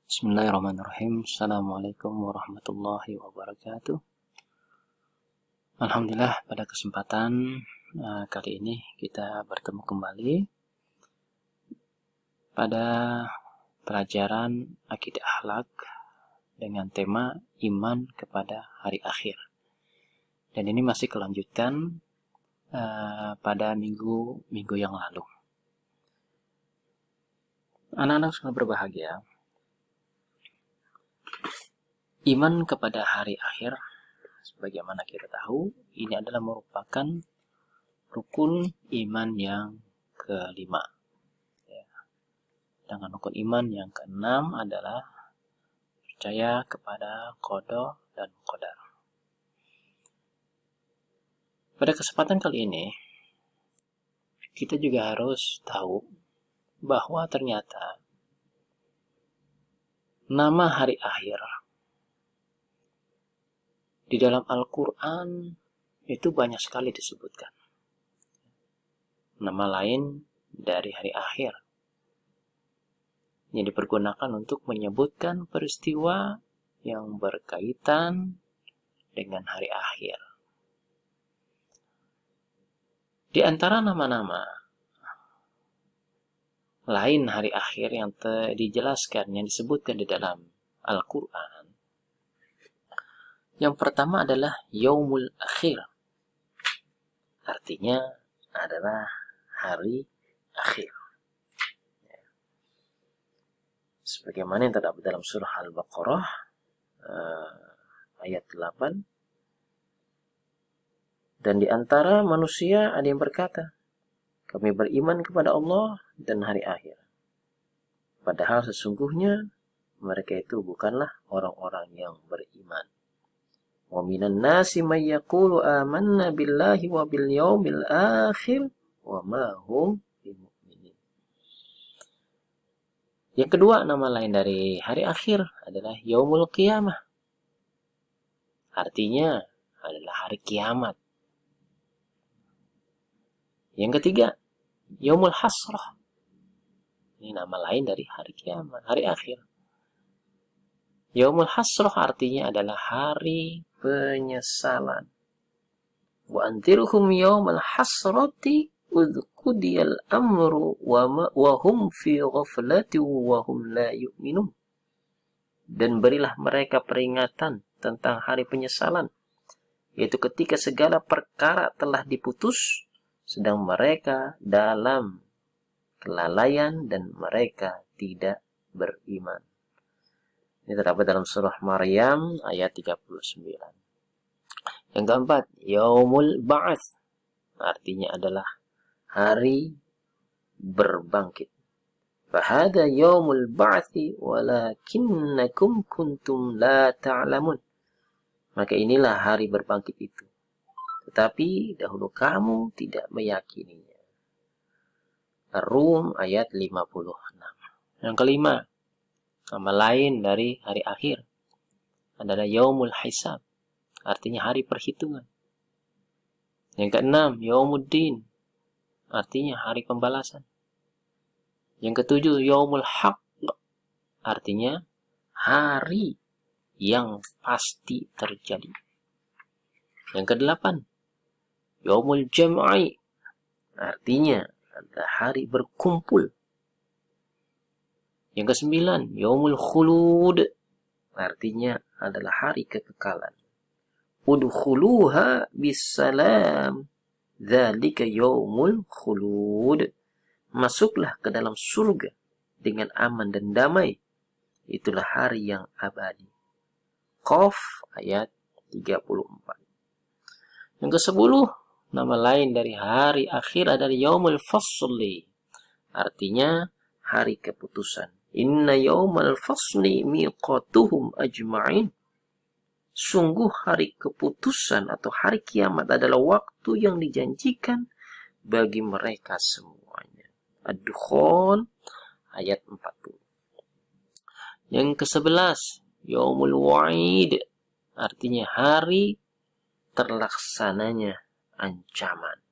Bismillahirrahmanirrahim. Assalamualaikum warahmatullahi wabarakatuh. Alhamdulillah, pada kesempatan kali ini kita bertemu kembali pada pelajaran akidah akhlak dengan tema iman kepada hari akhir. Dan ini masih kelanjutan pada minggu yang lalu. Anak-anak sangat berbahagia. Iman kepada hari akhir, sebagaimana kita tahu, ini adalah merupakan rukun iman yang kelima. Dengan rukun iman yang keenam adalah percaya kepada qada dan qadar. Pada kesempatan kali ini, kita juga harus tahu bahwa ternyata nama hari akhir di dalam Al-Quran itu banyak sekali disebutkan. Nama lain dari hari akhir yang dipergunakan untuk menyebutkan peristiwa yang berkaitan dengan hari akhir. Di antara nama-nama lain hari akhir yang dijelaskan, yang disebutkan di dalam Al-Quran, yang pertama adalah Yaumul Akhir. Artinya adalah hari akhir. Sebagaimana yang terdapat dalam surah Al-Baqarah ayat 8. Dan di antara manusia ada yang berkata, kami beriman kepada Allah dan hari akhir. Padahal sesungguhnya mereka itu bukanlah orang-orang yang beriman. Wa minan nasi may yaqulu amanna billahi wa bil yaumil akhir wa ma hum bimu'minin. Yang kedua, nama lain dari hari akhir adalah Yaumul Qiyamah. Artinya adalah hari kiamat. Yang ketiga, Yaumul Hasrah. Ini nama lain dari hari kiamat, hari akhir. Yaumul Hasrah artinya adalah hari penyesalan. Wa antirhum yaumal hasrati udhqudiyal amru wa hum fi ghaflati wa hum la yu'minun. Dan berilah mereka peringatan tentang hari penyesalan, yaitu ketika segala perkara telah diputus, sedang mereka dalam kelalaian dan mereka tidak beriman. Ini terdapat dalam surah Maryam ayat 39. Yang keempat, Yaumul Ba'ats. Artinya adalah hari berbangkit. Fahada Yaumul Ba'atsi walakinnakum kuntum la ta'lamun. Maka inilah hari berbangkit itu, tetapi dahulu kamu tidak meyakininya. Ar-Rum ayat 56. Yang kelima, nama lain dari hari akhir adalah Yaumul Hisab. Artinya hari perhitungan. Yang keenam, Yaumuddin. Artinya hari pembalasan. Yang ketujuh, Yaumul Haqq. Artinya hari yang pasti terjadi. Yang kedelapan, Yaumul Jam'i. Artinya adalah hari berkumpul. Yang kesembilan, Yaumul Khulud. Artinya adalah hari kekekalan. Udkhuluha bisalam. Dzalika yaumul khulud. Masuklah ke dalam surga dengan aman dan damai. Itulah hari yang abadi. Qaf ayat 34. Yang ke-10, nama lain dari hari akhir adalah Yaumul Fasli. Artinya hari keputusan. Inna yaumal fasli miqatuhum ajma'in. Sungguh hari keputusan atau hari kiamat adalah waktu yang dijanjikan bagi mereka semuanya. Ad-Dukhan ayat 40. Yang ke-11, Yaumul Wa'id. Artinya hari terlaksananya ancaman.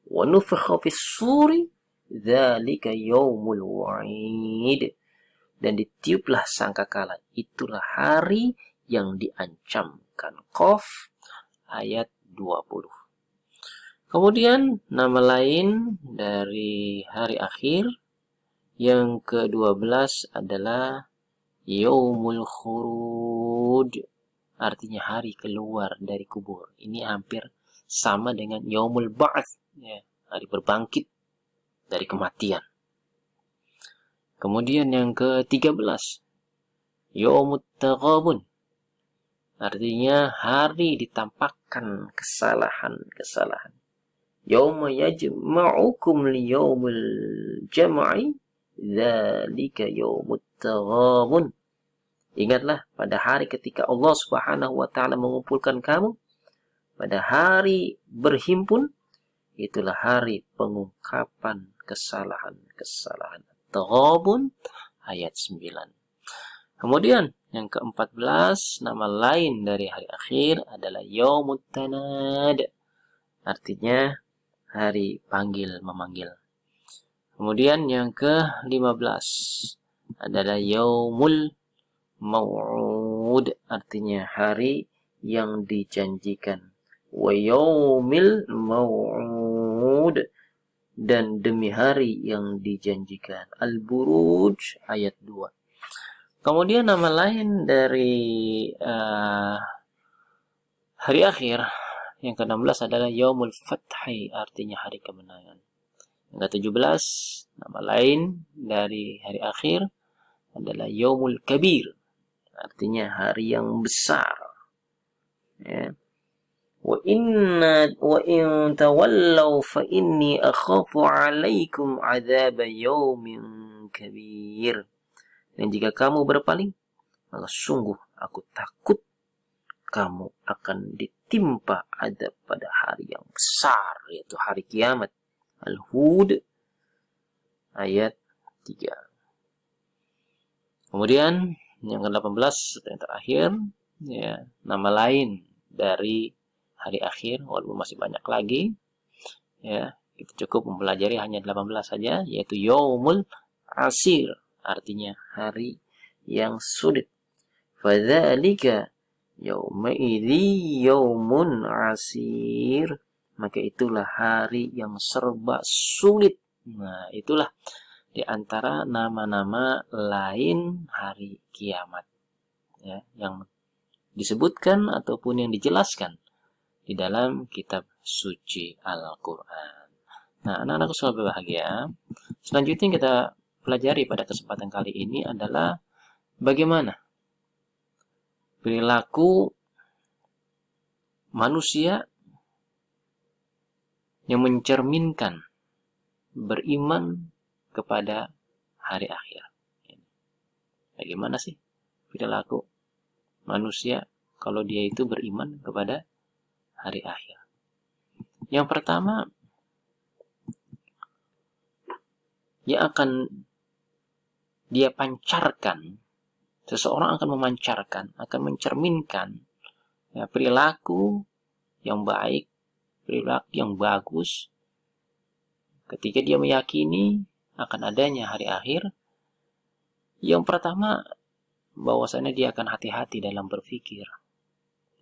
Wa nufikha fis suri dzalika yaumul wa'id. dan ditiuplah sangkakala. Itulah hari yang diancamkan. Qaf ayat 20. Kemudian nama lain dari hari akhir yang ke-12 adalah Yaumul Khuruj, artinya hari keluar dari kubur. Ini hampir sama dengan Yaumul Ba'ats, ya, hari berbangkit dari kematian. Kemudian yang ke-13 Yaumut Taghabun, artinya hari ditampakkan kesalahan-kesalahan. Yauma yajma'ukum liyaumil jam'i dzalika yaumut taghabun. Ingatlah pada hari ketika Allah Subhanahu wa taala mengumpulkan kamu, pada hari berhimpun, itulah hari pengungkapan kesalahan-kesalahan. Taghabun ayat 9. Kemudian yang ke-14 nama lain dari hari akhir adalah Yaumut Tanad, artinya hari panggil memanggil. Kemudian yang ke-15 adalah Yaumul Maw'ud, artinya hari yang dijanjikan. Wa yaumil maw'ud, dan demi hari yang dijanjikan. Al-Buruj ayat 2. Kemudian nama lain dari hari akhir yang ke-16 adalah Yaumul Fathi, artinya hari kemenangan. Yang ke-17 nama lain dari hari akhir adalah Yaumul Kabir, artinya hari yang besar. Ya. Wa in tawallaw fa inni akhafu 'alaikum 'adzab yaumin kabir. Dan jika kamu berpaling, maka sungguh aku takut kamu akan ditimpa adab pada hari yang besar, yaitu hari kiamat. Al-Hud ayat 3. Kemudian yang ke-18 yang terakhir, ya, nama lain dari hari akhir, walaupun masih banyak lagi, ya, kita cukup mempelajari hanya 18 saja, yaitu Yaumul Asir, artinya hari yang sulit. Fadzalika yauma'idzi yaumun asir, maka itulah hari yang serba sulit. Nah, itulah di antara nama-nama lain hari kiamat, ya, yang disebutkan ataupun yang dijelaskan di dalam kitab suci Al-Quran. Nah, anak-anakku selalu berbahagia. Selanjutnya kita pelajari pada kesempatan kali ini adalah bagaimana perilaku manusia yang mencerminkan beriman kepada hari akhir. Bagaimana sih perilaku manusia kalau dia itu beriman kepada hari akhir? Yang pertama, dia pancarkan, seseorang akan memancarkan, akan mencerminkan, ya, perilaku yang baik, perilaku yang bagus ketika dia meyakini akan adanya hari akhir. Yang pertama, bahwasannya dia akan hati-hati dalam berpikir,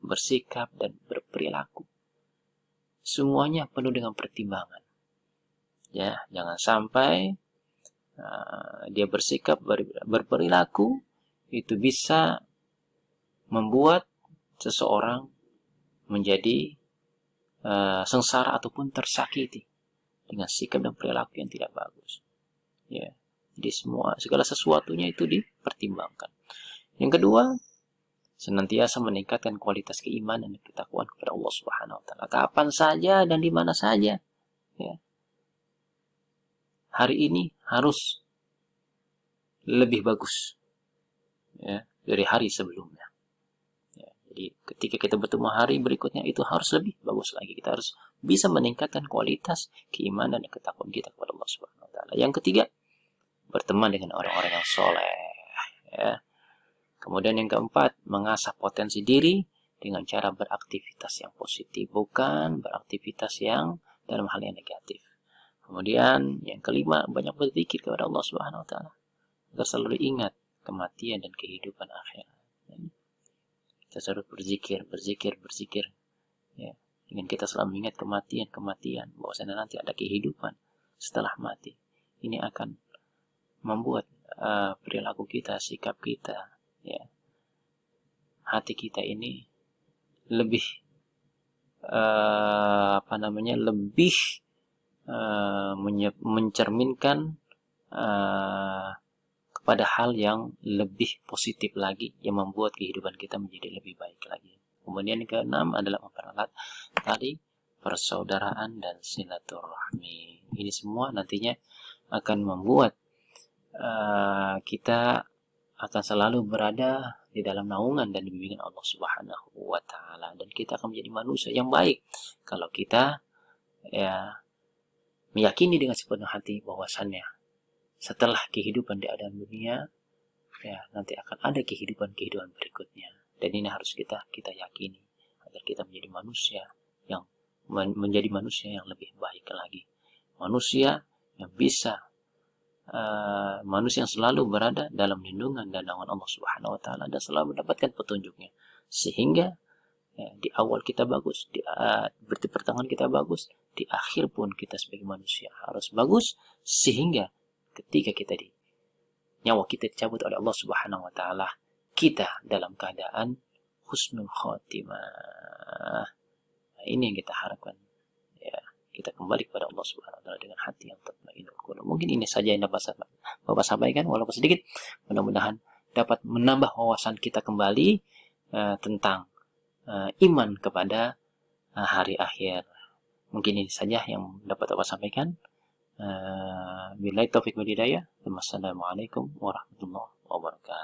bersikap, dan berperilaku. Semuanya penuh dengan pertimbangan. Ya, jangan sampai dia bersikap, berperilaku itu bisa membuat seseorang menjadi sengsara ataupun tersakiti dengan sikap dan perilaku yang tidak bagus. Ya, jadi segala sesuatunya itu dipertimbangkan. Yang kedua, senantiasa meningkatkan kualitas keimanan dan ketakwaan kepada Allah Subhanahu wa taala. Kapan saja dan di mana saja. Ya. Hari ini harus lebih bagus, ya, dari hari sebelumnya. Ya, jadi ketika kita bertemu hari berikutnya itu harus lebih bagus lagi. Kita harus bisa meningkatkan kualitas keimanan dan ketakwaan kita kepada Allah Subhanahu wa taala. Yang ketiga, berteman dengan orang-orang yang soleh. Ya. Kemudian yang keempat, mengasah potensi diri dengan cara beraktivitas yang positif, bukan beraktivitas yang dalam hal yang negatif. Kemudian yang kelima, banyak berzikir kepada Allah Subhanahu wa taala agar selalu ingat kematian dan kehidupan akhirat. Kita harus berzikir, ya. Dengan kita selalu mengingat kematian, bahwasanya nanti ada kehidupan setelah mati. Ini akan membuat perilaku kita, sikap kita, ya, hati kita ini lebih lebih mencerminkan kepada hal yang lebih positif lagi, yang membuat kehidupan kita menjadi lebih baik lagi. Kemudian yang keenam adalah mempererat tali persaudaraan dan silaturahmi. Ini semua nantinya akan membuat kita akan selalu berada di dalam naungan dan bimbingan Allah Subhanahu wa taala, dan kita akan menjadi manusia yang baik kalau kita ya meyakini dengan sepenuh hati bahwasannya setelah kehidupan di alam dunia, ya nanti akan ada kehidupan berikutnya. Dan ini harus kita yakini agar kita menjadi manusia yang lebih baik lagi. Manusia yang bisa manusia yang selalu berada dalam lindungan dan naungan Allah Subhanahu wa taala dan selalu mendapatkan petunjuknya. Sehingga ya, di awal kita bagus, di pertengahan kita bagus, di akhir pun kita sebagai manusia harus bagus, sehingga ketika nyawa kita dicabut oleh Allah Subhanahu wa taala, kita dalam keadaan husnul khotimah. Nah, ini yang kita harapkan. Ya, kita kembali kepada Allah Subhanahu wa taala dengan hati yang tatmainnul qulub. Mungkin ini saja yang dapat Bapak sampaikan, walaupun sedikit. Mudah-mudahan dapat menambah wawasan kita kembali tentang iman kepada hari akhir. Mungkin ini saja yang dapat Bapak sampaikan. Billahi taufiq wal hidayah. Wassalamualaikum warahmatullahi wabarakatuh.